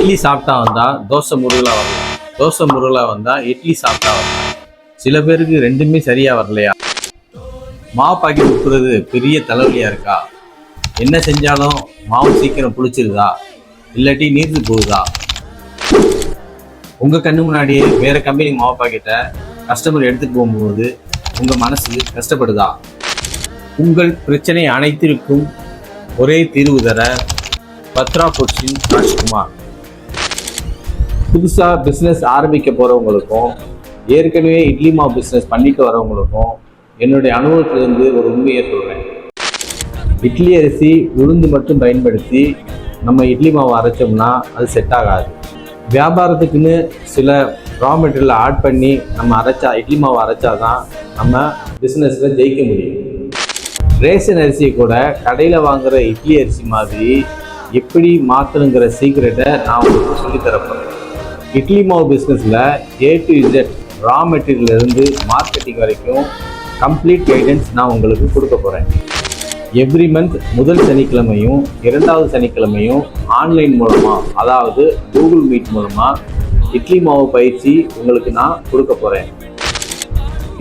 இட்லி சாப்பிட்டா வந்தால் தோசை முருகலாக வரலாம், தோசை முருகலாக வந்தால் இட்லி சாப்பிட்டா வரலாம். சில பேருக்கு ரெண்டுமே சரியாக வரலையா? மாவு பாக்கெட் உப்புறது பெரிய தலைவலியாக இருக்கா? என்ன செஞ்சாலும் மாவு சீக்கிரம் புளிச்சிருதா, இல்லாட்டி நீர்த்து போகுதா? உங்கள் கண்ணு முன்னாடியே வேறு கம்பெனி மாவு பாக்கெட்டை கஸ்டமர் எடுத்துகிட்டு போகும்போது உங்கள் மனசு கஷ்டப்படுதா? உங்கள் பிரச்சனை அனைத்திற்கும் ஒரே தீர்வு தர பத்ரா ஃபுட்ஸின் ராஜ்குமார். புதுசாக பிஸ்னஸ் ஆரம்பிக்க போகிறவங்களுக்கும் ஏற்கனவே இட்லி மாவு பிஸ்னஸ் பண்ணிட்டு வரவங்களுக்கும் என்னுடைய அனுபவத்திலேருந்து ஒரு உண்மையை சொல்கிறேன். இட்லி அரிசி உளுந்து மட்டும் பயன்படுத்தி நம்ம இட்லி மாவு அரைச்சோம்னா அது செட் ஆகாது. வியாபாரத்துக்குன்னு சில ரா மெட்டீரியலை ஆட் பண்ணி நம்ம இட்லி மாவு அரைச்சாதான் நம்ம பிஸ்னஸில் ஜெயிக்க முடியும். ரேஷன் அரிசியை கூட கடையில் வாங்குகிற இட்லி அரிசி மாதிரி எப்படி மாற்றணுங்கிற சீக்ரெட்டை நான் உங்களுக்கு சொல்லித்தரப்போகிறேன். இட்லி மாவு பிஸ்னஸில் A to Z ரா மெட்டீரியல்லேருந்து மார்க்கெட்டிங் வரைக்கும் கம்ப்ளீட் கைடன்ஸ் நான் உங்களுக்கு கொடுக்க போகிறேன். எவ்ரி மந்த் முதல் சனிக்கிழமையும் இரண்டாவது சனிக்கிழமையும் ஆன்லைன் மூலமாக, அதாவது கூகுள் மீட் மூலமாக இட்லி மாவு பயிற்சி உங்களுக்கு நான் கொடுக்க போகிறேன்.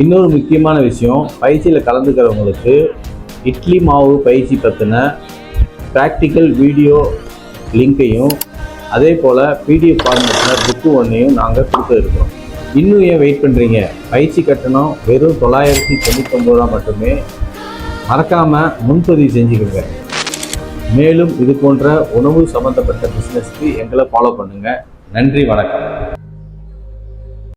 இன்னொரு முக்கியமான விஷயம், பயிற்சியில் கலந்துக்கிறவங்களுக்கு இட்லி மாவு பயிற்சி பற்றின ப்ராக்டிக்கல் வீடியோ லிங்கையும் அதே போல் பிடிஎஃப் ஃபார்மேட்டில் புக்கு ஒன்றையும் நாங்கள் கொடுத்துருக்கோம். இன்னும் ஏன் வெயிட் பண்ணுறீங்க? பயிற்சி கட்டணம் வெறும் 999 ரூபா மட்டுமே. மறக்காமல் முன்பதிவு செஞ்சுக்கோங்க. மேலும் இது போன்ற உணவு சம்மந்தப்பட்ட பிஸ்னஸ்க்கு எங்களை ஃபாலோ பண்ணுங்கள். நன்றி, வணக்கம்.